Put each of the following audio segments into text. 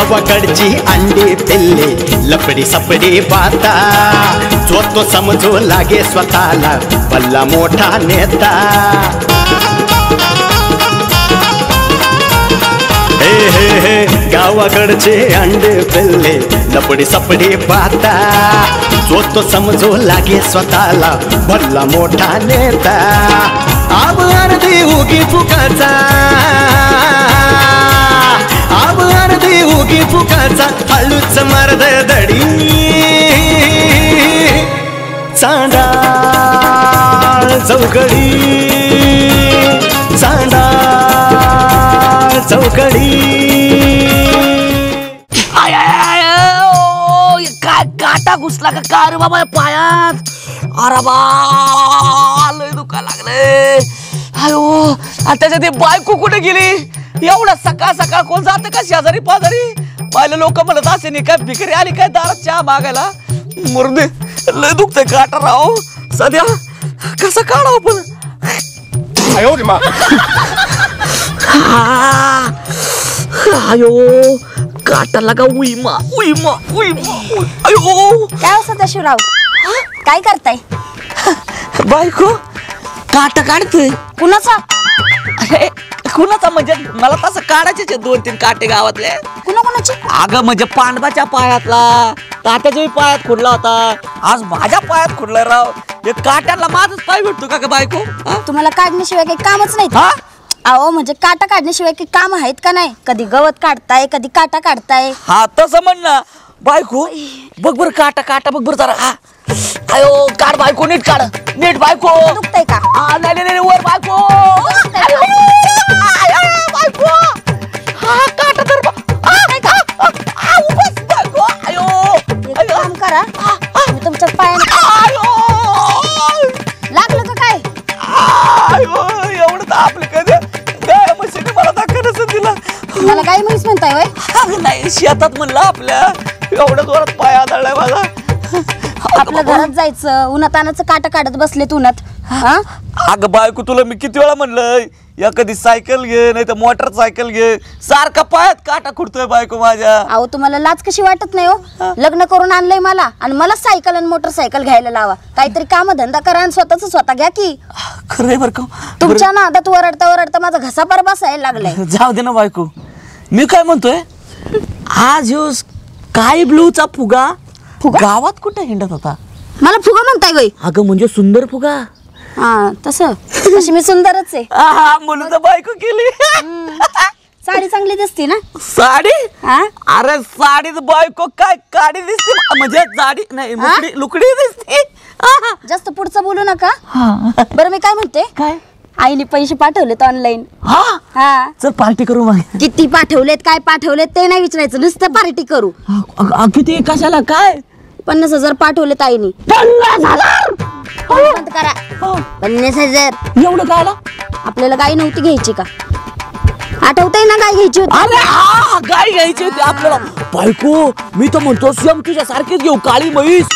गावाकडची अंडी पिल्ली लपडी सपडी पाहता जो तो समजू लागे स्वतःला भल्ला मोठा नेता हे हे हे गावाकडचे अंडे पिल्ले लपडी सपडी पाहता जो तो समजू लागे स्वतःला भल्ला मोठा नेता आब अर्धी उगी फुकाचा आब अर्धी उगी फुकाचा हळूच मर्द दडी चांडाळ चौकडी चांडाळ चौकडी काय काटा घुसला का काय रे बाबा पायात अरे बा लय दुखा लागले अयो आणि त्याच्या ते बायको कुठे गेली एवढा सकाळ सकाळ कोण जाते का शेजारी पाजारी पहिले लोक म्हणत असे नाही काय भिकारी आली काय दारात चहा मागायला मरून दे लय दुखतंय काटा राव सध्या कसं काढावं पण अयो काटा लगा उईमा उईमा उईमा अयो काय असं शिवराव काय करताय बायको काटा काढतोय कुणाचा अरे कुणाचा म्हणजे मला तसं काढायचे 2-3 काटे गावातले कुणाची अगं म्हणजे पांडवाच्या पायातला तात्याच्या पायात खुडला होता आज माझ्या पायात खुडलाय राव हे काट्याला माझच पाय भेटतो का बायको तुम्हाला काढण्याशिवाय काही कामच नाही अहो म्हणजे काटा काढण्याशिवाय काही काम आहेत का नाही कधी गवत काढताय कधी काटा काढताय हा तसं म्हण ना बायको बघ बर काटा काटा बघ बर जरा अयो काढ बायको नीट काढ नीट बायको दुखतंय का नाही नाही वर बायको बायको हा काटा तर बायको अयो एक काम करा मी तुमच्या पायाने लागलं का काय अयो एवढं तर आपलं कधी गाय म्हशीने मला दाखवणच दिला मला काय म्हैस म्हणताय वय नाही शेतात म्हणलं आपल्या एवढ्या जोरात पाय आदळलाय माझा आपल्या घरात जायचं उन्हातानाचं काटा काढत बसलेत उन्हात अगं बायको तुला मी किती वेळा म्हणलंय या कधी सायकल घे नाही तर मोटरसायकल घे सारखा पायात काटा खुडतोय बायको माझ्या अहो तुम्हाला लाज कशी वाटत नाही हो लग्न करून आणलंय मला आणि मला सायकल आणि मोटरसायकल घ्यायला लावा काहीतरी काम धंदा करा आणि स्वतः घ्या की खरंय बरं का तुमच्या नादात ओरडता ओरडता माझा घसा पार बसायला लागलाय जाऊ दे ना बायको मी काय म्हणतोय आज ह्यो स्काय ब्लूचा फुगा गावात कुठे हिंडत होता मला फुगा म्हणताय वय अगं म्हणजे सुंदर फुगा हा तशी मी सुंदरच आहे म्हणून तर बायको केली साडी चांगली दिसते ना साडी अरे साडीच बायको काय काडी दिसते म्हणजे साडी नाही लुकडी दिसते जास्त पुढचं बोलू नका बरं मी काय म्हणते काय आईने पैसे पाठवलेत ऑनलाईन हा चल पार्टी करू मग किती पाठवलेत काय पाठवलेत ते नाही विचारायचं नुसतं पार्टी करू किती कशाला काय 50,000 पाठवलेत आईने 50,000 बंद करा 50,000 एवढं काय आपल्याला गाय नव्हती घ्यायची का आठवतंय ना गाय घ्यायची होती अरे हा गाय घ्यायची होती आपल्याला बायको मी तर म्हणतो सेम तुझ्या सारखीच घेऊ काळी म्हैस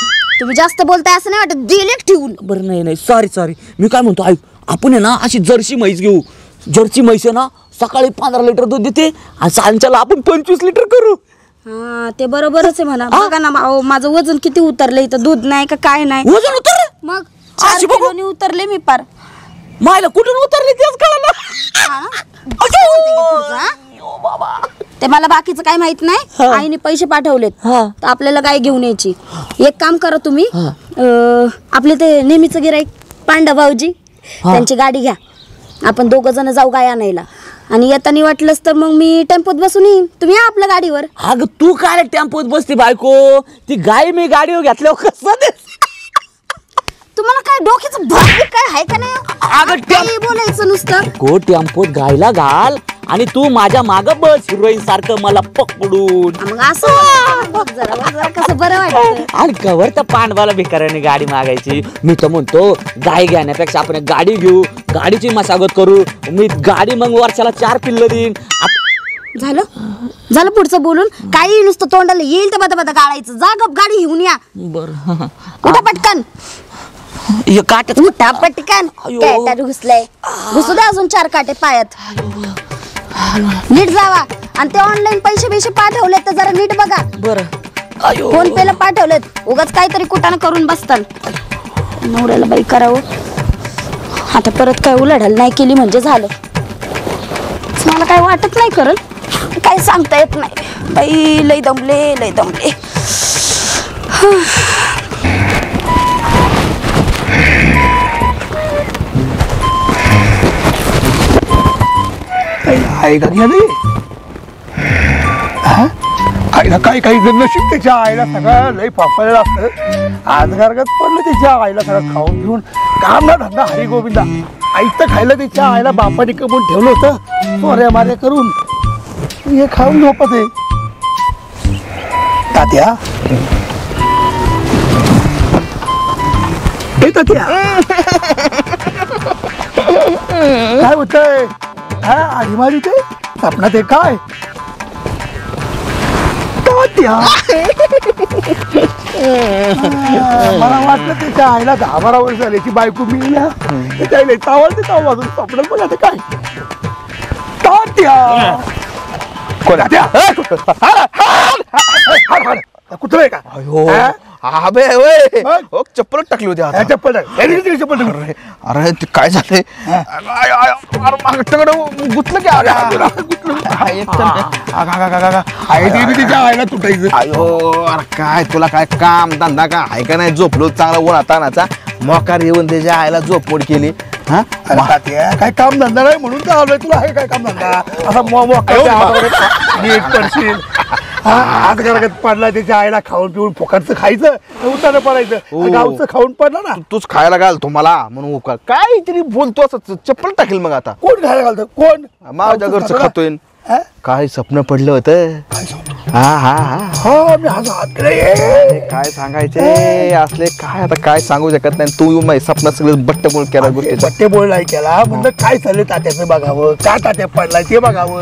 तुम्ही जास्त बोलताय असं नाही वाटत दिले ठेवून बरं नाही सॉरी मी काय म्हणतो ऐक आपण आहे ना अशी जर्सी म्हैस घेऊ जर्सी म्हैस आहे ना सकाळी 15 लिटर दूध देते आणि सांच्याला आपण 25 लिटर करू हा ते बरोबरच आहे म्हणा बघा ना माझं वजन किती उतरलं इथं दूध नाही का काय नाही वजन उतर मग 4 किलोनी उतरले मी पार मायला कुठून उतरले तेच कळलं ते मला बाकीचं काय माहित नाही आईने पैसे पाठवलेत तर आपल्याला गाय घेऊन यायची एक काम करा तुम्ही आपले ते नेहमीचं गिराईक पांडव भाऊजी त्यांची गाडी घ्या आपण 2 जण जाऊ गाय आणायला आणि येताना वाटलंच तर मग मी टेम्पोत बसून येईन तुम्ही या आपल्या गाडीवर अगं तू काय टेम्पोत बसते बायको ती गाय मी गाडीवर घेतल्यावर कसं तुम्हाला काय डोक्याचं भाग काय आहे का नाही अगं काही बोलायचं नुसतं को टेम्पोत गायला घाल आणि तू माझ्या माग बस हिरोईन सारखं मला पकडून मग असं जरा कसं बरं वाटतं आणि कवर तर पांडवाला भिकाऱ्याने गाडी मागायची मी तर म्हणतो गाय घेण्यापेक्षा आपण गाडी घेऊ गाडीची मशागत करू मी गाडी मग वर्षाला 4 पिल्लं देईन झालं पुढचं बोलून काही नुसतं तोंडाला येईल तर बदा गाळायचं जा गप गाडी घेऊन या बरं उठा पटकन काट्यात उठा पटकन घुसलाय घुसू द्या अजून 4 काटे पायात नीट जावा आणि ते ऑनलाईन पैसे पाठवलेत तर जरा नीट बघा. बरं. अयो फोन पेला पाठवलेत. उगाच काहीतरी कुटाणा करून बसताल. नवऱ्याला बाई करावं. आता परत काय उलाढाल नाही केली म्हणजे झालं. मला काय वाटत नाही करल. काय सांगता येत नाही बाई. लय दमले. आहे का घ्याले आईला काही जण नशीब त्याच्या आईला सगळं लई पापलेलं असतं. आज गारगात पडलं त्याच्या आईला सगळं खाऊन घेऊन. काम ना धंदा हरी गोविंदा. आईचं खायला त्याच्या आईला बापाने कमवून ठेवलं होतं चोऱ्या माऱ्या करून. हे खाऊन झोपत आहे तात्या. तात्या काय होतंय? आधी मारी ते सपनात आहे काय? मला वाटलं त्याच्या आईला 10-12 वर्ष झाल्याची बायको मिळल्या. त्याच्या आईला तावडते ताव वाजून सपनात बघा ते काय कुत्र आहे का? अबे चप्पल टाकली होती आता. चप्पल अरे ते काय झालंय? गुतलं की तिच्या आईला तुटायचं. अयो अरे काय तुला काय काम धंदा का आहे का नाही? झोपलो चांगला उन्हा तानाचा मोकार येऊन त्याच्या आईला झोपमोड केली. हा काय काम धंदा नाही म्हणून तर आलोय. तुला आहे काय काम धंदा? असा नीट पडशील. आज घरात पडला त्याच्या आईला खाऊन पिऊन फुकटचं खायचं उतारं पडायचं. गावचं खाऊन पडलं ना तूच खायला घालतो मला म्हणून काय तरी बोलतो असं चप्पल टाकेल मग आता. कोण खायला घालतं? कोण? माझ्या घरचं खातोय. काय स्वप्न पडलं होतं? मी काय सांगायचे असले काय आता काय सांगू शकत नाही. तू माझ्या स्वप्नात सगळं बट्टबोळ केला गोष्टी. बट्टे बोललाय केला म्हणलं काय चाललंय तात्याचं बघावं. का तात्या पडलाय ते बघावं.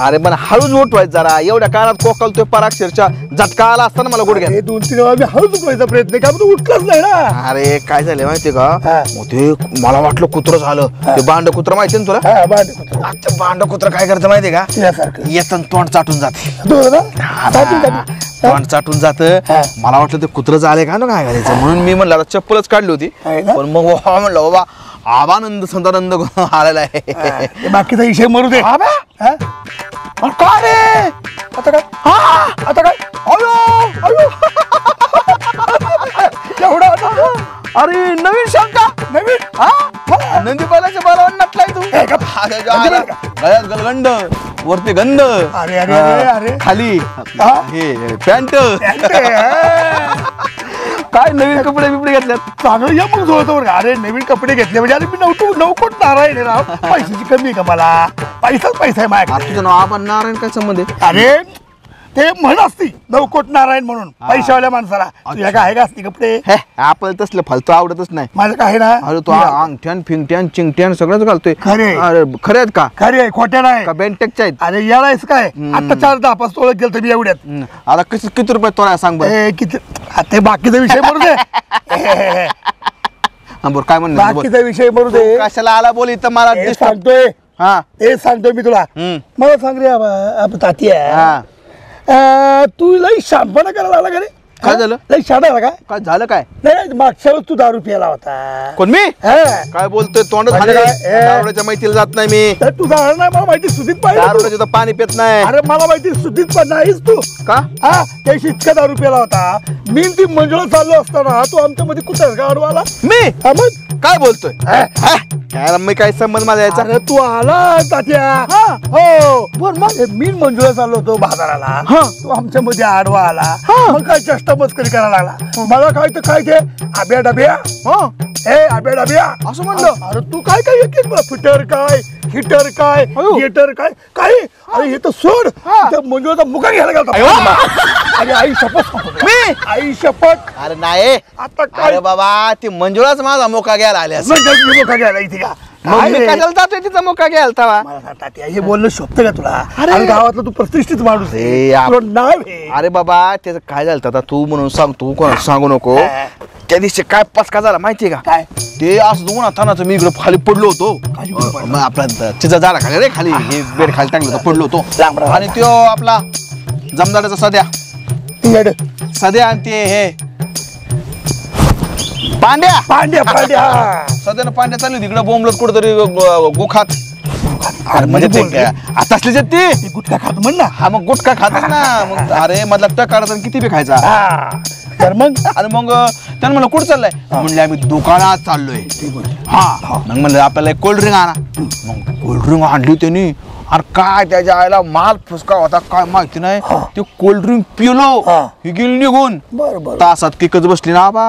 अरे पण हळूच उठवायचं जरा. एवढ्या काळात कोकलतोय पराक्षरच्या झटका आला असताना मला गुडघ्यात. 2-3 वेळा मी हळूच उठवायचा प्रयत्न का उठलंच नाही ना. अरे काय झालं माहितीये का? मग ते मला वाटलं कुत्र झालं. ते बांड कुत्र माहिती ना तुला? बांड कुत्र काय करतं माहितीये का? येतं तोंड चाटून जाते. तोंड चाटून जात. मला वाटलं ते कुत्र झाले का ना काय घालायचं म्हणून मी म्हणलं आता चप्पलच काढली होती. पण मग म्हणलं बाबा आबानंद संतानंद आलेला आहे. बाकीचा विषय मरू दे. काय रे आता काय? आता काय? एवढा अरे नवीन शंका नवीन नंदी बैलाच्या बलावर नटलाय तू. गळ्यात गलगंड वरती गंध. अरे अरे अरे अरे खाली हे पॅन्ट. काय नवीन कपडे बिपडे घेतल्यात? चांगलं या मग जोडतो बरं. अरे नवीन कपडे घेतले म्हणजे अरे मी नवकोट नारायण राव. पैशाची कमी आहे का मला? पैसाच पैसा आहे माझ्याकडे. तुझं नाव आपण नारायण काय संबंध आहे? अरे ते म्हण असती नवकोट नारायण म्हणून पैशावाल्या माणसाला. तुझ्या काय आहे का असती कपडे? हे आपण तसलं फालतू आवडतच नाही. माझं काय ना. अरे तू अंगठ्यान फिंगट्यान चिंगट्यान सगळंच घालतोय. खरे अरे खरे आहेत का? खरे आहे खोट्या नाही का बेंटेकच्या आहेत? अरे यालायस काय? आता 4-10 तोळत गेलं मी एवढ्यात. आता किती रुपये तोळा सांग बरं. किती? ते बाकीचा विषय मरू दे. बरं काय म्हणलं? बाकीचा विषय मरू दे. कशाला आला बोल इथं मला सांगतोय. हा ते सांगतोय मी तुला. मला सांग रे तात्या. तू लई शांतपणा करायला आला का रे? काय झालं? लई शांत आला का? काय झालं काय? नाही मागच्या वेळेस तू दारू प्यायला होता. कोण मी? काय बोलतोय? तोंड दारुड्याच्या मैत्रीला जात नाही मी. तर तू जाणार नाही मला माहिती. सुधीत पाहिजे दारुड्याचं तर पाणी पित नाही. अरे मला माहिती सुधीत पण नाहीस तू का? त्याशी इतका दारू प्यायला होता. मी ती मंजुळा चाललो असताना तू आमच्या मध्ये कुठे गाडवाला मी? मग काय बोलतोय? मी काय संबंध माझा यायचा? अरे तू आला तात्या. हो बर मग मी मंजुळा चाललो होतो बाजाराला. तू आमच्या मध्ये आडवा आला. मग काय चेष्टा मस्करी करायला लागला. मला काय तर काय ते आब्या डब्या आब्या डब्या असं म्हणलं. अरे तू काय काय एक फिटर काय हिटर काय थिएटर काय काय. अरे हे तर सोड. मंजुळाचा मुका घ्यायला गेला. अरे आई शपथ. मी आई शपथ. अरे नाही आता काय? अरे बाबा ती मंजुळाच माझा मोका घ्यायला आल्या. मुका घ्यायला इथे का? मग मी कशाला जातोय तिचा मोका घ्यायला तवा? मला सांगता ते हे बोलणं शोभतं का तुला? अरे गावातला तू प्रतिष्ठित माणूस आहे. तुला नाव आहे. अरे बाबा त्याचं काय झालं आता तू म्हणून सांग. तू कोणाला सांगू नको. त्या दिवशी काय पचका झाला माहितीये का काय ते असं उन्हातानाचं मी इकडे खाली पडलो होतो मग आपला तिचा झाडा खाली रे खाली हे बेड खाली टाकलं होतं पडलो होतो आणि तो आपला जमदाराचा सध्या आणि ते हे पांड्या सध्यानं पांड्या चालली तिकडे बोंबलत कुठेतरी गोखात म्हणजे ते आता असले ते गुटखा खात म्हण ना. हा मग गुटखा खातच ना मग अरे मधला टक काढायचा किती बी खायचा तर मग आणि मग त्यानं म्हणलं कुठं चाललंय म्हणले आम्ही दुकानात चाललोय हा मग म्हणलं आपल्याला एक कोल्ड्रिंक आणा मग कोल्ड्रिंक आणली त्यांनी अरे काय त्याच्या आईला माल फुसका होता काय माहिती नाही ते कोल्ड्रिंक पिलो ही गेली निघून तासात किकच बसली ना बा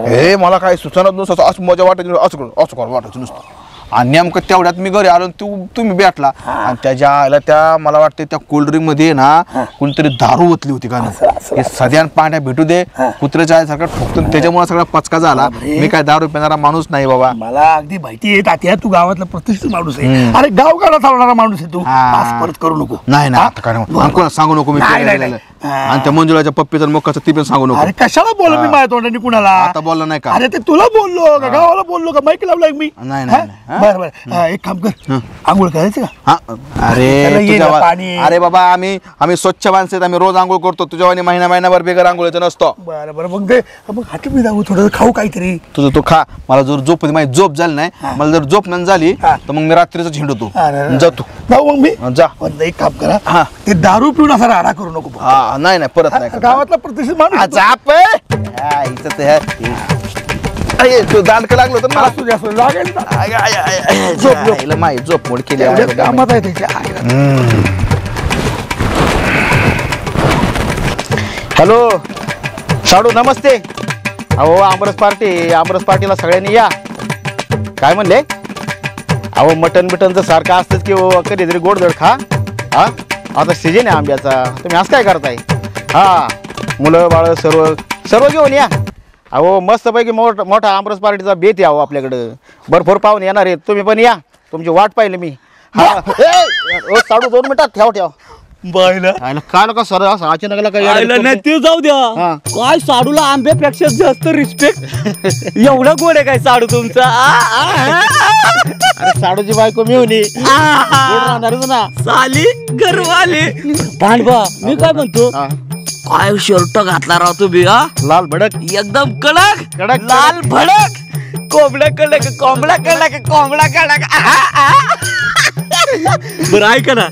हे मला काय सुचनात नुसतं असं मजा वाटायची असं वाटायचं नुसतं आणि नेमकं तेवढ्यात मी घरी आलो तुम्ही भेटला आणि त्याच्या आईला त्या मला वाटतं त्या कोल्ड्रिंक मध्ये ना कोणतरी दारू ओतली होती का हे सध्या पाण्या भेटू दे कुत्र्याच्या आईसारखं ठोकतो त्याच्यामुळे सगळा पचका झाला मी काय दारू पिणारा माणूस नाही बाबा मला अगदी माहिती आहे तात्या तू गावातला प्रतिष्ठित माणूस आहे अरे गावगाडा चालवणारा माणूस आहे तू असं परत करू नको नाही ना आता काय कोणाला सांगू नको मी आणि त्या मंजुळाच्या पप्पीचं मुखाचं ती पण सांगू नको अरे कशाला बोल मी माझ्या तोंडाने कुणाला आता बोलला नाही का अरे ते तुला बोललो का गावाला बोललो का माईक लावलाय मी नाही बरं एक काम कर आंघोळ करायचं का अरे अरे बाबा आम्ही स्वच्छ माणसं आहेत आम्ही रोज आंघोळ करतो तुझ्या महिनाभर बेगर आंघोळीचं नसतो बरं बरं मग ते मग हात मी जाऊ थोडं खाऊ काहीतरी तुझं तू खा मला जर झोप माझी झोप झाली नाही मला जर झोप नाही झाली तर मग मी रात्रीच झेंडतो जातो जाऊ मग मी जा एक काम करा ते दारू पिऊन असा राडा करू नको नाही परत नाही गावातला प्रतिष्ठित माणूस तू दांडक लागलो तर मला तुझ्या लागेल माई झोप मोड केली कामात आहे त्याच्या हॅलो साडू नमस्ते अहो आमरस पार्टीला सगळ्यांनी या काय म्हणले अहो मटन बिटनचं सारखं असतंच की कधीतरी गोडधोड खा हा आता सीजन आहे आंब्याचा तुम्ही असं काय करताय हा मुलं बाळ सर्व घेऊन या अहो मस्तपैकी मोठा आमरस पार्टीचा बेत यावं आपल्याकडं भरपूर पाहून येणार आहेत तुम्ही पण या तुमची वाट पाहिली मी हा साडू 2 मिनिटात ठेव काय का सर अचानक नाही ते जाऊ द्या काय साडूला आंब्यापेक्षा जास्त रिस्पेक्ट एवढा गोड आहे काय साडू तुमचा अरे साडूची बायको मी होणी राहणारच ना साली घरवाले पांडवा मी काय म्हणतो काय शर्ट घातला राव तुम्ही लाल भडक एकदम कडक कडक लाल भडक कोंबडा कडक बरं ऐका ना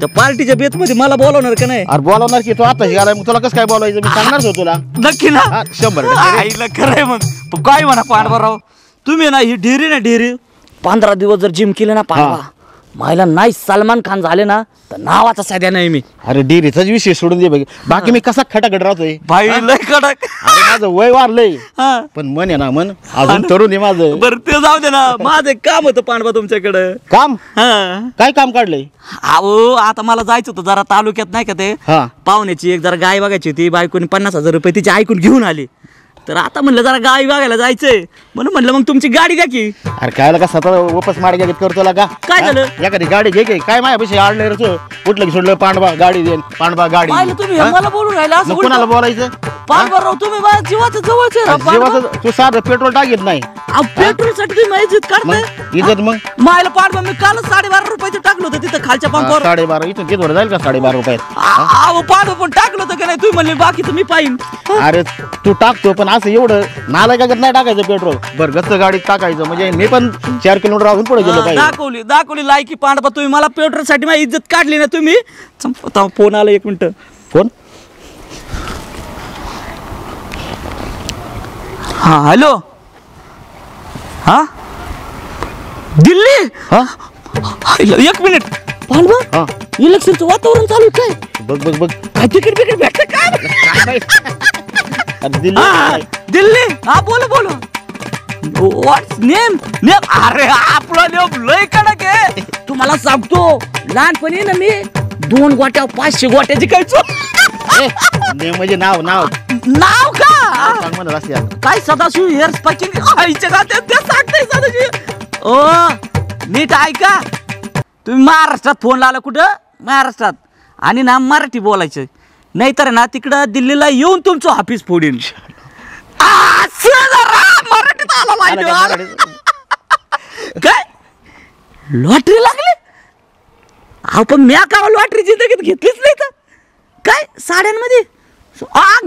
त्या पार्टीच्या बेत मध्ये मला बोलवणार का नाही अरे बोलवणार की तू आता शिकायला मग तुला कसं काय बोलायचं मी सांगणार होतो तुला नक्की ना 100% आईला खरंय मग काय म्हणा पांडवराव तुम्ही ना ही ढेरी 15 दिवस जर जिम केले ना पांडवा महिला नाही सलमान खान झाले ना तर नावाचा सध्या नाही मी अरे डेरीचाच विषय सोडून दे बाकी मी कसा खटाखट राहतोय भाई लय कडक अरे माझं वय वाढलंय पण मन आहे ना मन अजून तरुण आहे माझं बरं ते जाऊ दे ना माझं एक काम होतं पांडवा तुमच्याकडं काम काय काम काढलंय अहो आता मला जायचं होतं जरा तालुक्यात नाही का ते पाहुण्याची एक जरा गाय बघायची होती बायकोनी 50,000 रुपये तिची ऐकून घेऊन आली तर आता म्हणलं जरा गाय बघायला जायचंय म्हणून म्हणलं मग तुमची गाडी घ्या की अरे काय का स्वतः वापस मार घ्या करतो का काय झालं एखादी गाडी घे की काय माझ्या पैसे आडले कुठलं की सोडलं पांडवा गाडी देन पांडवा गाडी तुम्ही मला बोलून राहिला असं कोणाला बोलायचं पांडवराव तुम्ही माझ्या जीवाचं जवळचे तू साधं पेट्रोल टाकीत नाही पेट्रोल साठी तुम्ही माझी इज्जत काढताय इज्जत मग मायला पांडवा मी कालच 12.5 रुपयाचं टाकलं होतं तिथं खालच्या पंपावर 12.5 इथून किती जाईल का 12.5 रुपयात अहो पांडवा पण टाकलं होतं का नाही तुम्ही म्हणले बाकी तुम्ही पाहिन अरे तू टाकतो पण असं एवढं नालायकात नाही टाकायचं पेट्रोल बरं गाडीत टाकायचं म्हणजे मी पण 4 किलोमीटर अजून पुढे गेलो पाहिजे दाखवली लायकी पांडवा तुम्ही मला पेट्रोल साठी माझी इज्जत काढली ना तुम्ही फोन आला 1 मिनिट फोन हा हॅलो हा दिल्ली 1 मिनिट पांडवा इलेक्शनचं वातावरण चालू काय बघ काय तिकीट भेटलं काय दिल्ली हा बोलो व्हॉट्स नेम अरे आपला नेम लय कडक आहे तुम्हाला सांगतो लहानपणी ना मी 2 गोट्या 500 गोट्याची खायचो नेम म्हणजे नाव का काय सदाशिव हेअर स्पाकिंग आईच्या गात्यात ते सांगताय सदाशिव ओ नीट ऐका तुम्ही महाराष्ट्रात फोन लावला कुठं महाराष्ट्रात आणि ना मराठी बोलायचं नाहीतर ना तिकडं दिल्लीला येऊन तुमचं ऑफिस फोडीन मराठीत आला माहिती काय लॉटरी लागली. अहो पण म्या का लॉटरी जिंदगीत घेतलीच नाही तर काय साड्यांमध्ये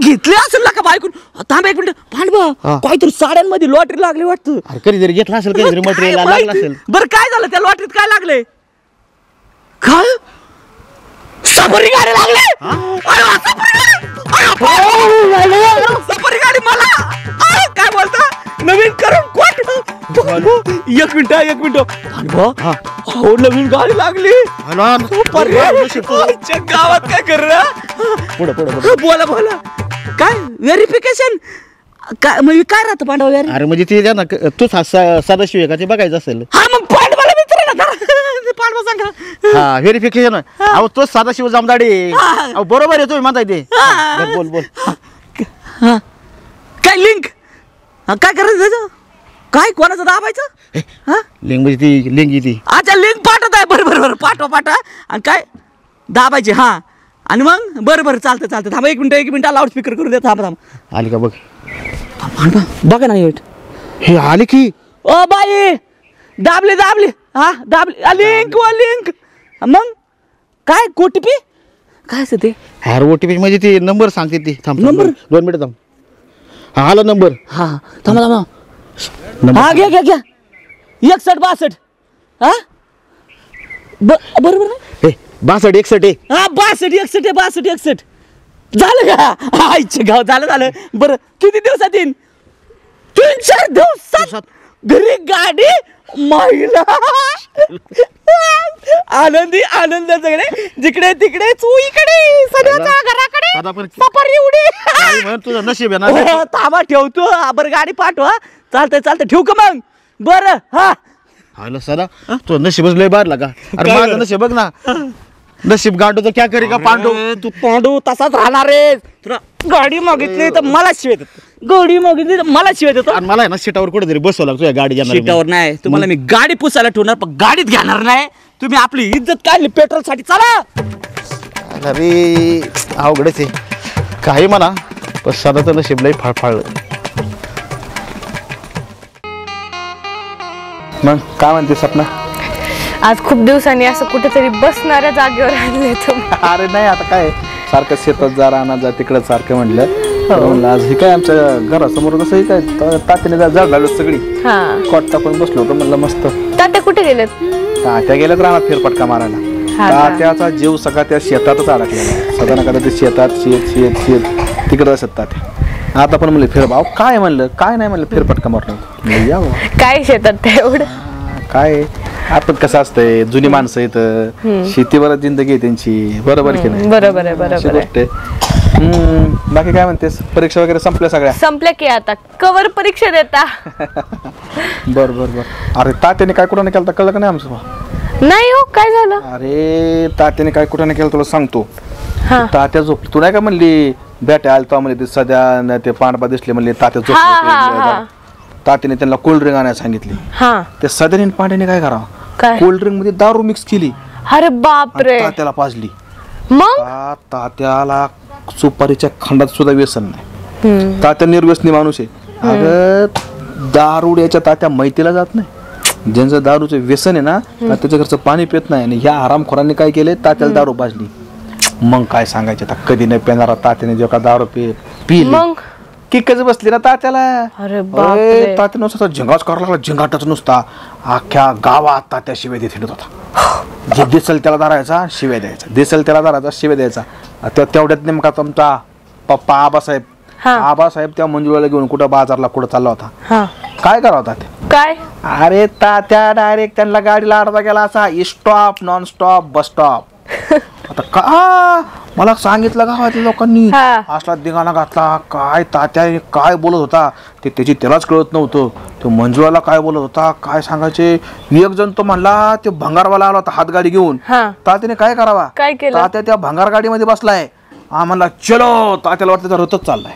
घेतली असेल ना का बायकून. थांब एक मिनिट पांडवा काहीतरी साड्यांमध्ये लॉटरी लागली वाटतं. अरे कधीतरी घेतला असेल कधीतरी मटेरियल लागलं असेल. बरं काय झालं त्या लॉटरीत काय लागले काय सफारी गाडी लागली. सफारी गाडी मला काय बोलता नवीन करून कोट. एक मिनिट हो नवीन गाडी लागली गावात काय कर बोला काय व्हेरिफिकेशन काय म्हणजे काय राहतं पांडव यार. अरे म्हणजे ते ना तूच सदाशिव आहे का ते बघायचं असेल. हा मग पांडवाला मित्र ना पांडवा सांगा. हा व्हेरिफिकेशन. अहो तोच सदाशिव जामदाडे. अहो बरोबर आहे तुम्ही म्हणताय ते. बोल काय लिंक काय करायचं त्याचं काय कोणाचं दाबायचं. लिंग म्हणजे ती लिंग ती. अच्छा लिंक पाठवत आहे बरं पाठवा आणि काय दाबायचे हा आणि मग बरं चालतं थांबा एक मिनिट लाऊडस्पीकर करू दे. थांब आली का बघ बघा ना हे आली की. ओ बाई दाबली हा दाबली लिंक मग काय ओटीपी काय असं ते. अरे ओटीपी म्हणजे ते नंबर सांगते ती. थांब नंबर 2 मिनिट थांब. हा आला नंबर. हा थांबा हा घ्या 6162 हा बरोबर ना. 62 61 हा 62 झालं का आईचे गाव झालं बरं किती दिवसात येईन 3-4 दिवसात घरी गाडी महिला आनंद सगळे जिकडे तिकडे चुईकडे सगळ्याच्या घराकडे सफारी उडी. तुझं नशीब आहे ना. ताबा ठेवतो बरं गाडी पाठवा चालतंय ठेवू का मग बरं हा आलं सदा तो नशीबच लय बाहेरला का. अरे माझं नशीब बघ ना नशीब गांडू तर क्या करी का पांडू. तू पांडू तसाच राहणार रे. तुला गाडी मागितली तर मला शिवाय देतो गाडी मागितली तर मला शिवाय देतो. आणि मला आहे ना सीटावर कुठेतरी बसवं लागतो या गाडी सीटावर नाही तुम्हाला मी गाडी पुसायला ठेवणार पण गाडीत घेणार नाही. तुम्ही आपली इज्जत काढली पेट्रोल साठी चला. अरे अवघडच आहे काही म्हणा पण सदाचं नशीब लय फाळफाळलं. मग काय म्हणते सपना. आज खूप दिवसांनी असं कुठेतरी बसणाऱ्या जागेवर आणले तुम्ही. अरे नाही आता काय सारखं शेतात जा राहणार जा तिकडं सारखं म्हणलं आज हे काय आमच्या घरासमोर कसं काय तात्याने झाड घालू सगळी कॉट टाकून बसलो होतो म्हणलं मस्त. तात्या कुठे गेलेत. तात्या गेल्यात राहणार फेरफटका मारायला. तात्याचा जीव सगळा त्या शेतातच अडकलेला. सदा नका ते शेतात शेत तिकडे असत तात्या. आता पण म्हणले फेर भाऊ काय म्हणलं काय नाही म्हणलं फेरफटका मारलं या काय शेतात ते एवढं काय. आपण कसं असतंय जुनी माणसं येतं शेतीवर जिंदगी आहे त्यांची. बरोबर की नाही. बरोबर आहे गोष्ट आहे. बाकी काय म्हणतेस परीक्षा वगैरे संपल्या सगळ्या. संपल्या की आता कवर परीक्षा देता. बर अरे तात्याने काय कुठं केलं कळलं का नाही आमचं. नाही हो काय झालं. अरे तात्याने काय कुठं केलं तुला सांगतो. तात्या झोपली तू नाही का म्हणली बॅट्या आलतो म्हणले ते सध्या ते पांडबा दिसले म्हणले तात्या झोपले. तात्याने त्यांना कोल्ड्रिंक आणायला सांगितली. त्या सध्याने पांड्याने काय करावं कोल्ड्रिंक मध्ये दारू मिक्स केली. अरे बापरे. तात्याला पाजली. मग तात्याला सुपारीच्या खंडात सुद्धा व्यसन नाही. तात्या निर्व्यसनी माणूस आहे. अगं दारुड्याच्या तात्या मैतीला जात नाही. ज्यांचं दारूचं व्यसन आहे ना त्याच्या घरचं पाणी पित नाही. आणि ह्या आरामखोरांनी काय केले तात्याला दारू पाजली. मग काय सांगायचं आता कधी नाही पेणारा तात्याने जेव्हा दारू पिली किकच बसली ना तात्याला. तात्या नुसता झिंगाच करायला लागला झिंगाटच नुसता. अख्ख्या गावात तात्या शिव्या देत हिंडत होता. जे दिसल त्याला धरायचा शिव्या द्यायचा दिसल त्याला धरायचा शिव्या द्यायचा. तेवढ्यात नेमका तुमचा पप्पा आबासाहेब त्या मंजुळाला घेऊन कुठं बाजारला कुठं चालला होता. काय करावं तात्या काय. अरे तात्या डायरेक्ट त्यांना गाडीला अर्धा गेला असा stop non stop bus stop. आता का मला सांगितलं गावातल्या लोकांनी असला दिगाणा घातला. काय तात्या काय बोलत होता ते त्याची त्यालाच कळत नव्हतं. तो मंजुळाला काय बोलत होता काय सांगायचे. एक जण तो म्हणला ते भंगारवाला आला होता हातगाडी घेऊन. तात्याने काय करावा तात्या त्या भंगार गाडीमध्ये बसलाय. म्हणला चलो तात्याला वाटतं तर रथच चाललाय.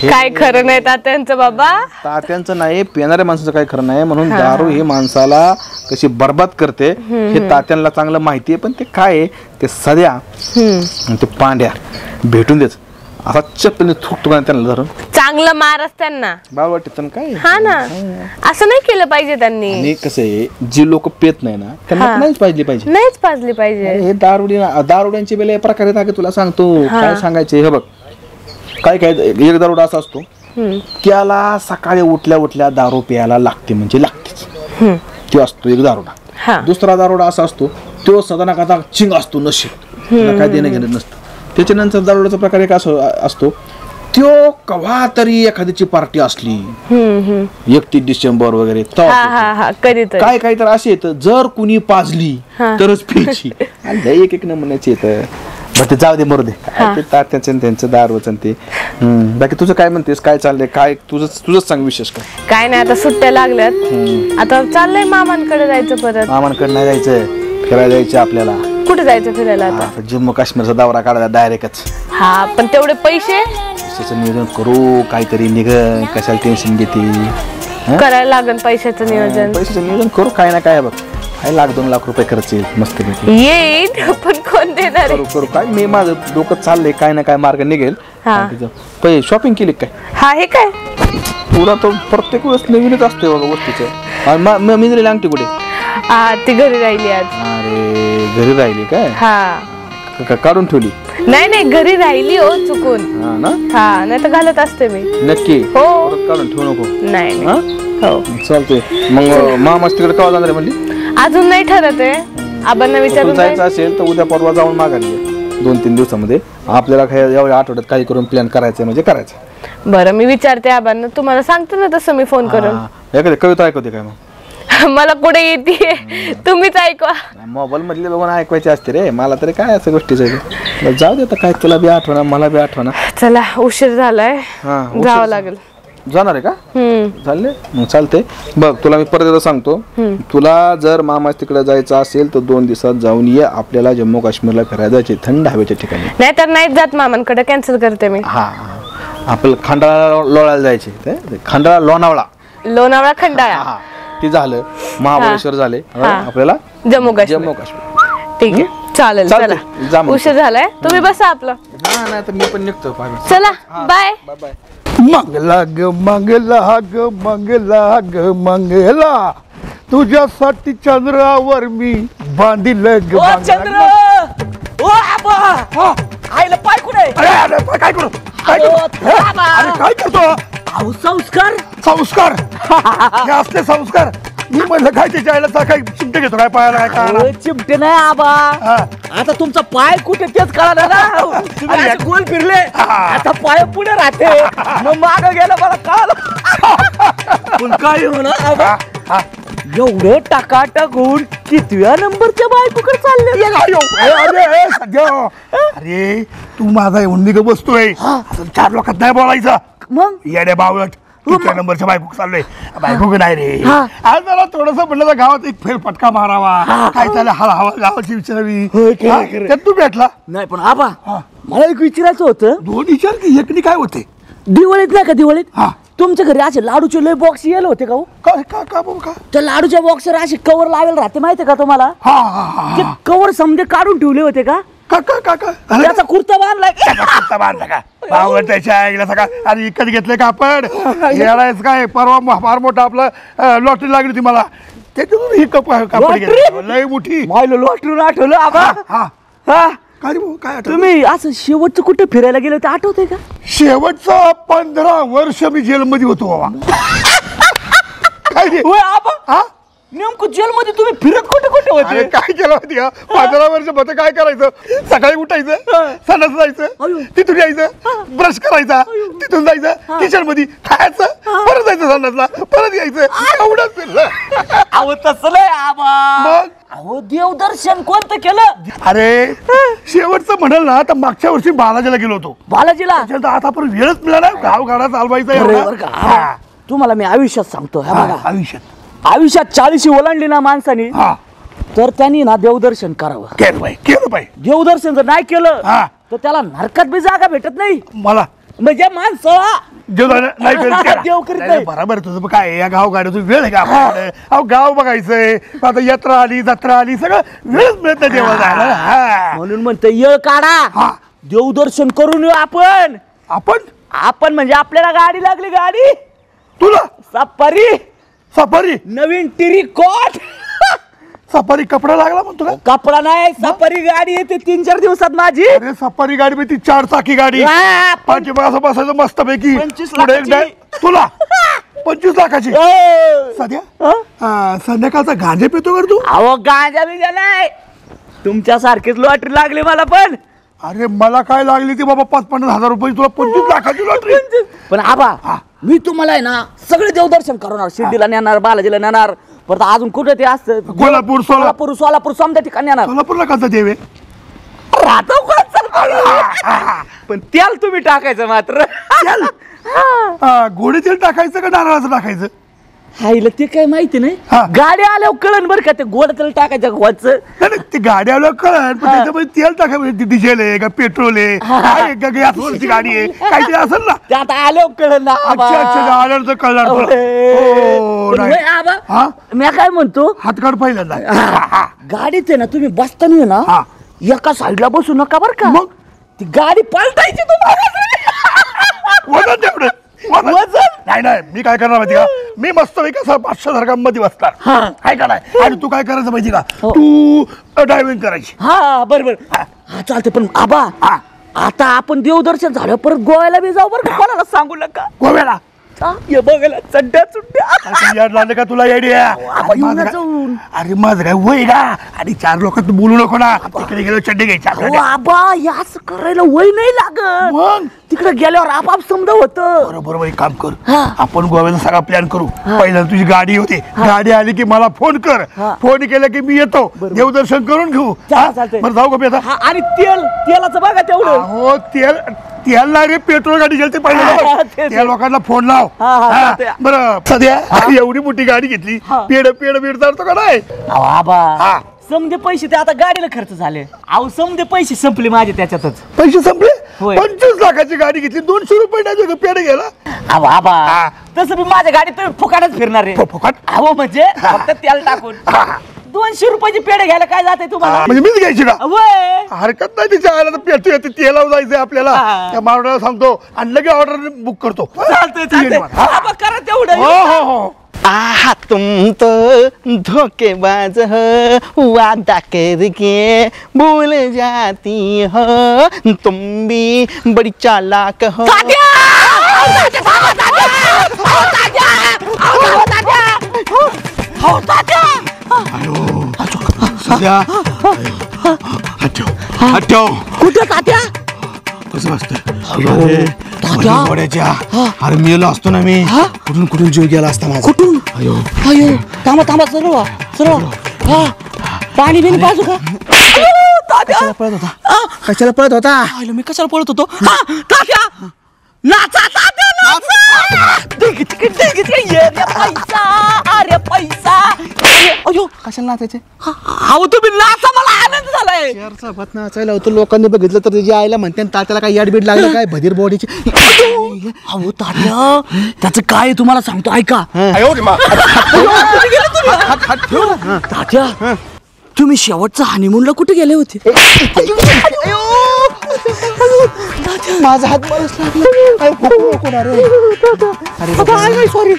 काय खरं नाही तात्यांचं बाबा. तात्यांचं नाही पिणाऱ्या माणसाचं काय खरं नाही. म्हणून दारू ही माणसाला कशी बर्बाद करते हे तात्यांना चांगलं माहिती आहे. पण ते काय ते सध्या ते पांड्या भेटून देच असा चप्पल थुकतो का त्यांना धरून चांगलं मारच त्यांना बाळ वाटत काय हा ना असं नाही केलं पाहिजे त्यांनी आणि कसं आहे जी लोक पेत नाही ना त्यांना नाहीच पाहिजे पाहिजे नाहीच पाजली पाहिजे हे दारुड्यांचे बेले प्रकारे ना तुला सांगतो काय सांगायचे हे बघ काय काय एक दारुडा असा असतो त्याला सकाळी उठल्या उठल्या दारू प्यायला लागते म्हणजे लागतेच तो असतो एक दारुडा दुसरा दारुडा असा असतो तो सदा ना कदा चिंग असतो नशे काय देणं घेणं नसतं त्याच्यानंतर दारुड्याचा प्रकार एक असतो तो कवा तरी एखाद्याची पार्टी असली 31 डिसेंबर वगैरे काय काय तर असे येत जर कुणी पाजली तरच प्यायची आणि एक एक नमुन्याचे येत ते जाऊ दे मरू दे त्यांचं दारूचं ते बाकी तुझं काय म्हणतेस काय चाललंय काय तुझंच सांग विशेष काय नाही आता सुट्ट्या लागल्यात आता चाललंय मामांकडे जायचं परत मामांकडे नाही जायचं फिरायला जायचं आपल्याला कुठे जायचं फिरायला आता जम्मू काश्मीरचा दौरा काढायचा डायरेक्टच हा पण तेवढे पैशाचं नियोजन करू काहीतरी निघ कशाला टेन्शन घेते करायला लागेल पैशाचं नियोजन करू काय ना काय बघ काय 1-2 लाख रुपये खर्च येईल मस्त येईल पण कोण देणार करू काय मी माझं डोकं चाललंय काय ना काय मार्ग निघेल शॉपिंग केली काय हा हे काय तुला तर प्रत्येक वेळेस नवीनच असते बघा वस्तूचं मिजलेली अंगठी कुठे ती घरी राहिली आज अरे घरी राहिली काय हा काढून ठेवली नाही घरी राहिली हो चुकून हा नाही तर घालत असते मी नक्की हो काढून ठेवू नको नाही हो चालतंय मग मामा तिकडे केव्हा जाणार म्हणली अजून नाही ठरत आहे आबांना विचारून जायचं असेल तर उद्या परवा जाऊन माघारी 2-3 दिवसामध्ये आपल्याला एवढ्या आठवड्यात काही करून प्लॅन करायचं म्हणजे करायचं बरं मी विचारते आबांना तुम्हाला सांगते ना तसं मी फोन करून एखादी कविता ऐकवते काय मग मला कुठे येते तुम्हीच ऐकवा मोबाईल मधले बघून ऐकवायचे असते रे मला तरी काय असं गोष्टीचं जाऊ दे काय तुला बी आठवणा मला बी आठवणा चला उशीर झालाय जावं लागेल जाणार आहे का चालले मग चालते बघ तुला मी परत सांगतो तुला जर मामा तिकडे जायचं असेल तर 2 दिवसात जाऊन ये आपल्याला जम्मू काश्मीरला फिरायला जायचे थंड हवेच्या ठिकाणी नाही तर नाहीच जात मामांकडे कॅन्सल करते मी हा आपल्याला खंडाळा लोळायला जायचे खंडाळा लोणावळा खंडाळा ते झालं महाबळेश्वर झाले आपल्याला जम्मू काश्मीर ठीक आहे चालेल चला उशीर झालाय तुम्ही बसा आपलं नाही तर मी पण निघतो चला बाय बाय मंगला ग मंगला ग मंगला ग मंगला तुझ्यासाठी चंद्रावर मी बांधिल ग चंद्र ओ आबा आईला पाय कुठे काय करू काय करतो संस्कार हे असले संस्कार मी म्हणलं काय त्याच्या आईला काय चिमटे घेतो काय पायाला काय चिमटे नाही आबा आता तुमचा पाय कुठे तेच कळालं ना तुम्ही गोल फिरले आता पाय पुढे राहते मग माग गेलं मला कळालं काय होणार आबा एवढं टाकाटक होऊन कितव्या नंबरच्या बायकोकडे चालले अरे तू माझा येऊन निघ बसतोय 4 लोकात नाही बोलायचं मग येडे बावट कितव्या नंबरच्या बायको चाललोय बायको नाही रे आज जरा थोडस म्हणलं तर गावात एक फेरफटका मारावा काय चाललं हवा गावाची विचारावी तू भेटला नाही पण आबा मला एक विचारायचं होतं 2 विचार की एकनी काय होते दिवाळीत नाही का दिवाळीत तुमच्या घरी असे लाडूचे लय बॉक्स येले होते का का त्या लाडूच्या बॉक्सवर असे कवर लावेल राहते माहितीये का तुम्हाला ते कवर समजे काढून ठेवले होते का त्याचा कुर्ता बांधलाय कुर्ता बांधला का बावळ त्याच्या आईला सगळा अरे विकत घेतलंय का आपण यायलाच काय परवा फार मोठं आपलं लॉटरी लागली होती मला त्याच्यातून ही कापड घेतली लय मोठी लॉटरी आठवलं आबा काय तुम्ही असं शेवटचं कुठे फिरायला गेलो ते आठवतंय का शेवटचं 15 वर्ष मी जेलमध्ये होतो बाबा काय आबा नेमकं जेलमध्ये तुम्ही फिरत कुठे होते काय केलं होती 15 वर्ष मत काय करायचं सकाळी उठायचं सणाचं जायचं तिथून यायचं ब्रश करायचा तिथून जायचं किचन मध्ये खायचं परत जायचं सणाला परत यायचं एवढंच फिरलं अहो तसं नाही आबा मग अहो देवदर्शन कोणतं केलं अरे शेवटचं म्हणाल ना तर मागच्या वर्षी बालाजीला गेलो होतो बालाजीला आता पण वेळच मिळाला गाव गाडा चालवायचा तुम्हाला मी आयुष्यात सांगतो आयुष्यात 40 ओलांडली ना माणसाने तर त्यांनी ना देवदर्शन करावं केलं पाहिजे देवदर्शन जर नाही केलं तर त्याला नरकात बी जागा भेटत नाही मला म्हणजे माणसं देव करीत नाही बरोबर तुझं काय या गाव गाड्यातून वेळ आहे का गाव बघायचंय आता यात्रा आली जत्रा आली सगळं वेळच मिळत नाही देवाला म्हणून म्हणते येळ काढा देवदर्शन करून येऊ आपण आपण म्हणजे आपल्याला गाडी लागली. गाडी तुला सफारी नवीन टिरिकॉट. सफारी कपडा लागला म्हणतो का? कपडा नाही, सफारी गाडी येते 3-4 दिवसात माझी. अरे सफारी गाडी ती 4 चाकी गाडी. असं बसायचं मस्त पैकी. 25 लाखाची. तुला 25 लाखाची. सध्या संध्याकाळचा गांजा पितो कर तू? अहो गांजा बिंजा नाही, तुमच्यासारखीच लॉटरी लागली मला पण. अरे मला काय लागली ती बाबा 5-50 हजार रुपये, तुला 25 लाखाची लॉटरी. पण आबा मी तुम्हाला आहे ना सगळे देवदर्शन करणार. शिर्डीला नेणार, बालाजीला नेणार, परत अजून कुठे ते असतं कोल्हापूर, सोलापूर समजा ठिकाणी येणार. सोलापूरला कसं देव आहे? राहतो पण त्याला तुम्ही टाकायचं मात्र. गोडे तेल टाकायचं का नारळाचं टाकायचं? हायला ते काय माहिती नाही. गाडी आल्यावर कळण बरं का ते गोड तेल टाकायचं गव्हाचं. नाही ती गाडी आल्यावर कळण, पण त्याच्यामध्ये तेल टाकायचं. डिझेल आहे का पेट्रोल आहे का गॅसवरची गाडी आहे काहीतरी असेल ना. ते आता आल्यावर कळण ना. आल्यावर तर कळणार. मी काय म्हणतो, हातकाड पहिल्यांदा गाडीत आहे ना तुम्ही बसताना ना एका साईडला बसू नका बर का. मग ती गाडी पलटायची वजन तेवढं नाही. मी काय करणार माहिती का, मी मस्त कसं 500 मध्ये बसणार. काय करणार आणि तू काय करायचं माहिती का, तू ड्रायव्हिंग करायची. हा बरोबर. हा चालते. पण आबा आता आपण देवदर्शन झालं परत गोव्याला बी जाऊ बरं का. कोणाला सांगू नका. गोव्याला बघायला चड्ड्या चुड्ड्या लागलं का तुला येड्या? अरे माझं काय वय का, आणि 4 लोक तू बोलू नको ना. तिकडे गेलो चड्डे घ्यायच्या. आबा याच करायला वय नाही लागत. मग तिकडे गेल्यावर आपाप समजा होतं. बरोबर. एक काम कर, आपण गोव्याचा सगळा प्लॅन करू. पहिल्यांदा तुझी गाडी होते, गाडी आली की मला फोन कर. फोन केला की मी येतो, देवदर्शन करून घेऊ. बरं जाऊ का बेटा? आणि तेलाचं बघा तेवढं. हो तेल नाही रे, पेट्रोल गाडी गेली. पहिल्या त्या लोकांना फोन लाव. बरं सध्या एवढी मोठी गाडी घेतली, पेड चालतो का नाही? आबा समजे पैसे ते आता गाडीला खर्च झाले. अहो समजे पैसे संपले माझे त्याच्यातच. पैसे संपले? 25 लाखाची गाडी घेतली, 200 रुपये नाही पेड गेला. आबा तसं मी माझ्या गाडीत फुकाटच फिरणार रे. फुकाट? अहो म्हणजे फक्त तेल टाकून 200 रुपयाची पेढे घ्यायला काय जाते तुम्हाला? म्हणजे मीच घ्यायची का? हरकत नाही. तिच्या आयला पेटू येते, तेलावर जायचंय आपल्याला. त्या मारवाड्याला सांगतो आणि लगेच ऑर्डर बुक करतो. चालतंय करा तेवढं. हो. आहा तुम तो धोखेबाज हो, वादा करके भूल जाती हो, तुम भी बड़ी चालाक हो. सध्या कुठे तात्या? कसं वाटतं अरे मेलो असतो ना मी. कुठून जीव गेला असता माझा. कुठून? अयो थांबा सरळ. पाणी बिनी पाजू का? कशाला पळत होता? मी कशाला पळत होतो? तात्या नाचा पैसा. अयो कशाला नाचायचे? अहो तुम्ही नाचा, मला आनंद झालाय. चारचा भात नाचायला होतो. लोकांनी बघितलं तर त्याची आईला म्हणते तात्याला काय याडबीड लागलं काय भदीर बॉडीची. अहो तात्या त्याचं काय तुम्हाला सांगतो ऐका. तात्या तुम्ही शेवटचा हनीमूनला कुठे गेले होते? माझा हात बरच सॉरी.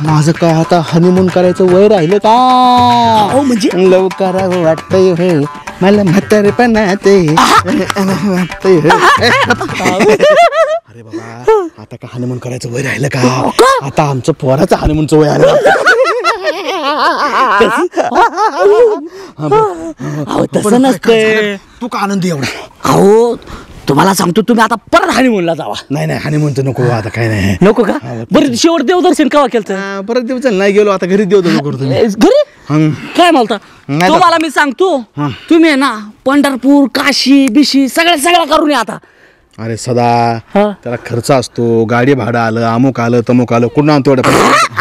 माझं काय आता हनीमून करायचं वय राहिलं का? म्हणजे लवकर वाटतंय हे मला म्हातारपणात. अरे बाबा आता का हनीमून करायचं वय राहिलं का? आता आमचं पोराचं हनीमूनचं वय आलं. तसं नसतंय. तू का आनंदी एवढा? अहो तुम्हाला सांगतो तुम्ही आता परत हनीमूनला जावा. नाही हनीमून तर नको आता. काय नाही नको का? बरं शेवट देवदर्शन केव्हा केलं? परत दिवस नाही गेलो आता घरी देवदर्शन करतो. घरी काय म्हणता तुम्हाला मी सांगतो, तुम्ही ना पंढरपूर काशी बिशी सगळं करून या आता. अरे सदा त्याला खर्च असतो. गाडी भाडं आलं, अमुक आलं तमुक आलं, कुठं आणतो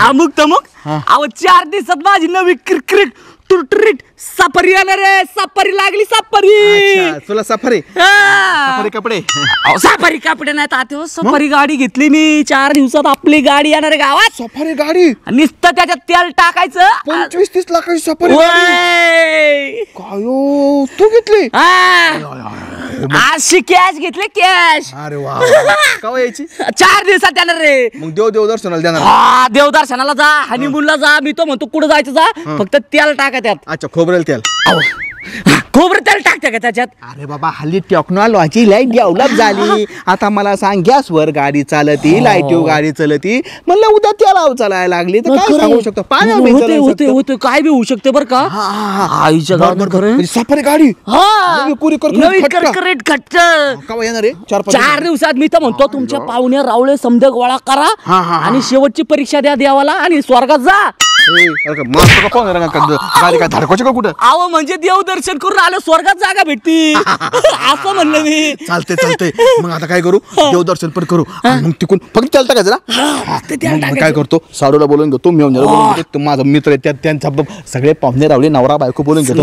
अमुक तमुक. अहो 4 दिवसात माझी नवी क्रिकेट टुरटुरीट सफारी येणार आहे. सफारी लागली. सफारी तुला सफारी कपडे? सफारी कपडे नाही तात्या, सफारी गाडी घेतली मी. 4 दिवसात आपली गाडी येणार आहे गावात. सफारी गाडी? नुसतं त्याच्यात तेल टाकायचं. 25-30 लाखाची सफारी? काय तू घेतली? अशी कॅश घेतले कॅश. अरे वा कवा यायची 4 दिवसात देणार रे. मग देव दर्शनाला देणार. हा देवदर्शनाला जा, हनीमूनला जा. मी तो म्हणतो कुठं जायचं जा, फक्त तेल टाका त्यात. अच्छा खोबरेल तेल. खोबरं तेल टाकते का त्याच्यात? अरे बाबा हल्ली टेक्नॉलॉजी लय डेव्हलप झाली. आता मला सांग गॅसवर गाडी चालती, लाईटीवर गाडी चालती, म्हणलं उद्या तेलावर चालायला लागली तर काय सांगू शकतो. होते काय बी होऊ शकते बरं का. आईच्या गावात खरं सफारी गाडी पुरी करकरीत खट्ट. कवा येणार आहे? 4 दिवसात. मी तर म्हणतो तुमच्या पाहुण्या रावळे समजा गोळा करा आणि शेवटची परीक्षा द्या देवाला आणि स्वर्गात जा. गाडी काय धडकायची का कुठं? अहो म्हणजे देव दर्शन करून आलं स्वर्गात जागा भेटती असं म्हणलं मी. चालतंय. मग आता काय करू? देवदर्शन पण करू मग तिकून फक्त तेल टाकायचं ना. काय करतो साडूला बोलून घेतो, मेवण्याला बोलून घेतो, माझा मित्र आहे त्यांचा सगळे पाहुणे रावले नवरा बायको बोलून घेतो.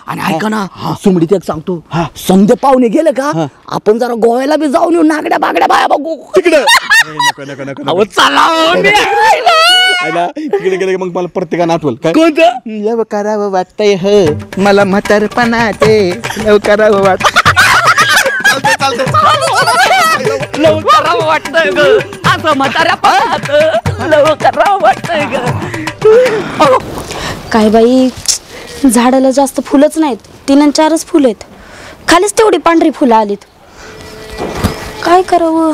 आणि ऐका ना सुमडीत एक सांगतो, समजे पाहुणे गेले का आपण जरा गोव्याला बी जाऊन येऊ, नागड्या बागड्या बाया बघू तिकडे. तिकडे गेले मग मला प्रत्येकानं आठवल काय कोणतं लव करावं वाटतंय ह मला म्हातारपणा ते लव करावं वाटत. लव करावं वाटतंय ग असं म्हाताऱ्या पाहत लव करावं वाटतंय ग. काय बाई झाडाला जास्त फुलंच नाहीत, 3 आणि 4च फुलं आहेत. खालीच तेवढी पांढरी फुलं आलीत. काय करावं,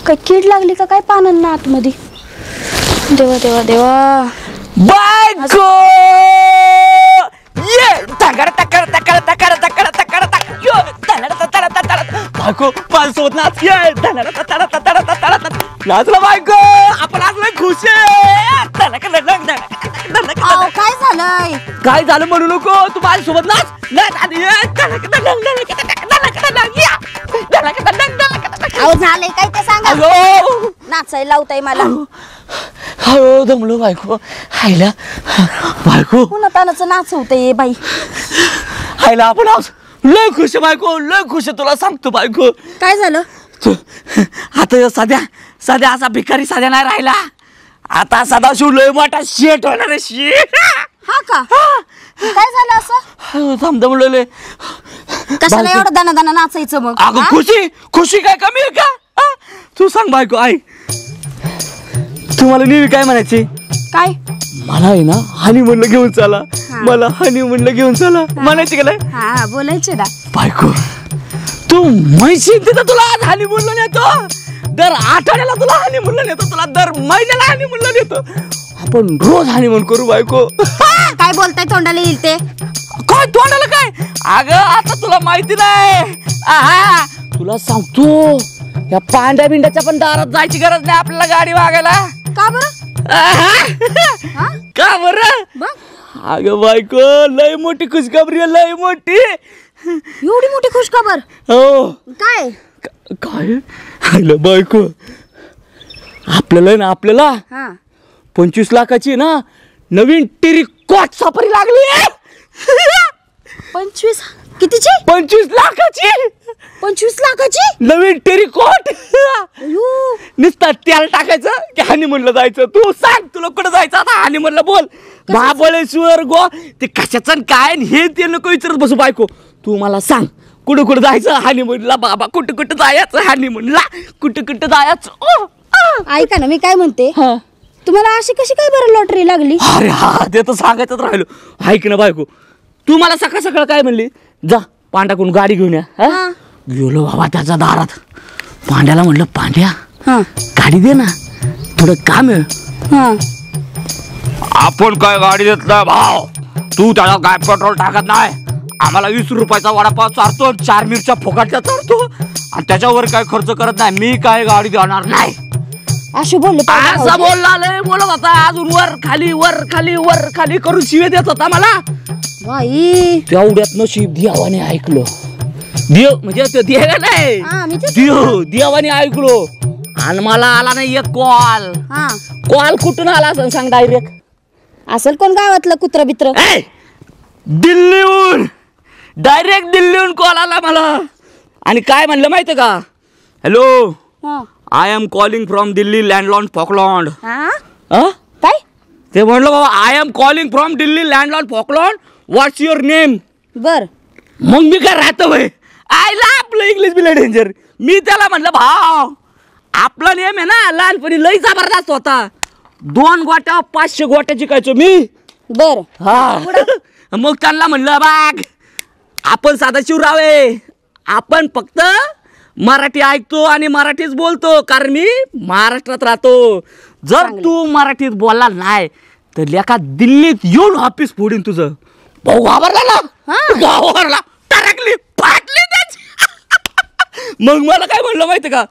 काय कीड लागली का काय पानांना आतमध्ये. देवा देवा देवा. बायको ये तकर तकर तकर तकर तकर तकर तकर यो तकर तकर तकर बायको पालसोत नाच ये तकर तकर तकर तकर नाचला बायको आपण आज लय खुश आहे. काय झालंय? काय झालं म्हणू नको, तू माझ्यासोबत नाच नाच आधी अहो झालंय काय ते सांगा. नाचायला लावताय मला. हो दमलो बायको. हायला बायको पुन्हा तानाचं नाचवतंय बाई. हायला आपण आज लय खुश आहे बायको, लय खुश आहे. तुला सांगतो बायको काय झालं? तू आता सध्या असा भिकारी साध्या नाही राहिला. आता सदाशिव लय मोठा शेट होणार आहे शेट. हा का? काय झालं असं? थांबदमले कशाला एवढं दाना नाचायचं मग? अगं खुशी काय कमी आहे का? तू सांग बायको. आई तुम्हाला नेहमी काय म्हणायची? काय मला आहे ना हनीमूनला घेऊन चला, मला हनीमूनला घेऊन चला म्हणायची का नाही? हा बोलायचे ना बायको. तू म्हैशी तिथं तुला आज हनीमूनला नेतो, दर आठवड्याला तुला हनीमूनला नेतो, तुला दर महिन्याला हनीमूनला नेतो. आपण रोज हनीमून करू बायको. काय बोलताय तोंडाला येईल ते? काय तोंडाला काय? अगं आता तुला माहिती नाही. तुला सांगतो या पांड्या बिंड्याच्या पण दारात जायची गरज नाही आपल्याला गाडी वागायला. का बरं? का बरं? अगं बायको लय मोठी खुशखबरी आहे, लय मोठी. एवढी मोठी खुशखबर? हो. काय काय बायको आपल्याला 25 लाखाची ना नवीन टेरिकॉट सफारी लागली. 25 कितीची? 25 लाखाची. 25 लाखाची नवीन टेरिकॉट. नुसतं तेल टाकायचं की हनीमूनला जायचं. तू सांग तुला कुठं जायचं आता हनीमूनला? बोल. महाबळेश्वर गो ते कशाचं काय हे ते नको विचारत बसू बायको. तू मला सांग कुठं जायचं हनीमूनला? बाबा कुठं जायचं हनीमूनला? कुठं जायचं? ऐका ना मी काय म्हणते, तुम्हाला अशी कशी काय बरं लॉटरी लागली? अरे हा ते तर सांगायचंच राहिलो. ऐक ना बायको, तू मला सकाळ काय म्हणली? जा पांड्याकडून गाडी घेऊन या. गेलो बाबा त्याच्या दारात. पांड्याला म्हणलं पांड्या गाडी दे ना, थोडं काम आहे. आपण काय गाडी देत नाही भाव, तू त्याला काय पेट्रोल टाकत नाही. आम्हाला 20 रुपयाचा वडापाव चारतो, 4 मिरच्या फुकटच्या चारतो आणि त्याच्यावर काय खर्च करत नाही. मी काय गाडी देणार नाही अशी बोलले? असं बोलत होता. अजून वर खाली करून शिवे देत होता मला. बाई तेवढ्यात नशीब देवाने ऐकलं. देव म्हणजे ते देव नाही, देवाने ऐकलो आणि मला आला नाही एक कॉल. कॉल कुठून आला असं सांग? डायरेक्ट असेल कोण गावातलं कुत्रा बित्र. दिल्लीहून दिल्लीहून कॉल आला मला. आणि काय म्हणलं माहितीये का? Hello, I am calling from Delhi landlord Falkland. काय ते म्हणलं बाबा I am calling from Delhi landlord Falkland, what's your name? बर. मग मी काय राहतो भाई आयला आपलं इंग्लिश बी लय डेंजर. मी त्याला म्हणलं भाव आपला नेम आहे ना लहानपणी लई जबरदस्त होता. 2 गोट्या 500 गोट्या जिकायचो मी. बर हा मग त्यांना म्हणलं बाग आपण सदाशिवराव आहे, आपण फक्त मराठी ऐकतो आणि मराठीच बोलतो कारण मी महाराष्ट्रात राहतो. जर तू मराठीत बोलला नाही तर लेका दिल्लीत येऊन ऑफिस फोडीन तुझं. भाऊ घाबरला ना, घाबरला टरकली फाटली त्याची. मग मला काय म्हणलं माहिती का,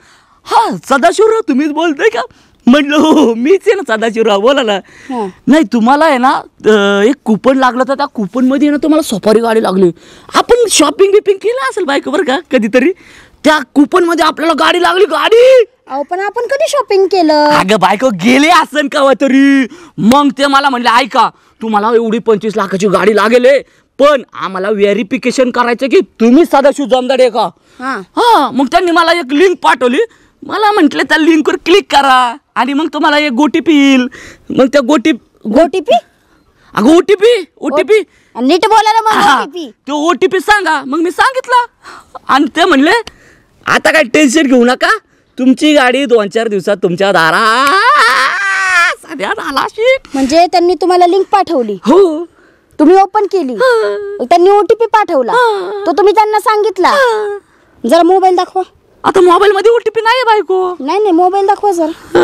हा सदाशिवराव तुम्हीच बोलतोय का. म्हणलं हो मीच आहे ना सदाशिवराव बोला ना. नाही तुम्हाला आहे ना एक कुपन लागलं तर त्या कुपन मध्ये आहे ना तुम्हाला सफारी गाडी लागली. आपण शॉपिंग बिपिंग केलं असेल बायको बरं का कधीतरी, त्या कुपन मध्ये आपल्याला गाडी लागली. गाडी अहो पण आपण कधी शॉपिंग केलं. अगं बायको गेले असन का तरी. मग ते मला म्हणले ऐका तुम्हाला एवढी 25 लाखाची गाडी लागेल पण आम्हाला व्हेरिफिकेशन करायचं की तुम्ही सदाशिव जमदाडे का. हा मग त्यांनी मला एक लिंक पाठवली. मला म्हटलं त्या लिंकवर क्लिक करा आणि मग तुम्हाला एक ओटीपी येईल. मग त्या ओटीपी अगं ओटीपी नीट बोला ना मग. OTP तो ओटीपी सांगा. मग मी सांगितलं आणि ते म्हणले आता काय टेन्शन घेऊ नका तुमची गाडी 2-4 दिवसात तुमच्या दारात आला. म्हणजे त्यांनी तुम्हाला लिंक पाठवली, हो तुम्ही ओपन केली, त्यांनी ओटीपी पाठवला, तो तुम्ही त्यांना सांगितला. जरा मोबाईल दाखवा. आता मोबाईल मध्ये ओटीपी नाही बायको. नाही मोबाईल दाखवा जरा.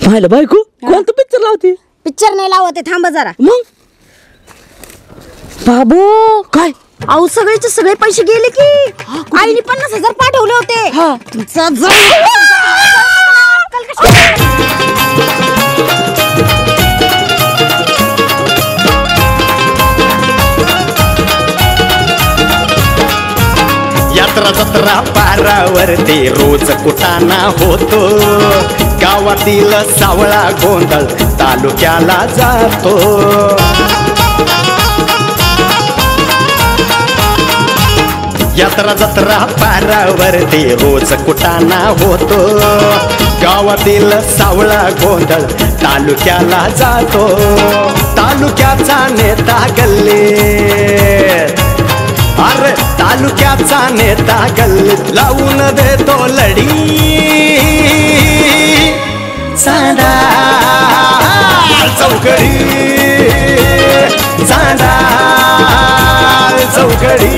पाहिलं बायको कोणतं पिक्चर लावते. पिक्चर नाही लावते थांबा जरा. मग बाबू काय अहो सगळेचे सगळे पैसे गेले की. आईने 50,000 पाठवले होते. तुमचा यात्रा जत्रा पारावरती रोज कुटाणा होतो. गावातील सावळा गोंधळ तालुक्याला जातो. यात्रा जत्रा पारावरती रोज कुटाणा होतो. गावातील सावळा गोंधळ तालुक्याला जातो. तालुक्याचा नेता गल्लीत, अरे तालुक्याचा नेता गल्लीत लावून देतो लढी. चांदा चौकडी, चांदा चौकडी.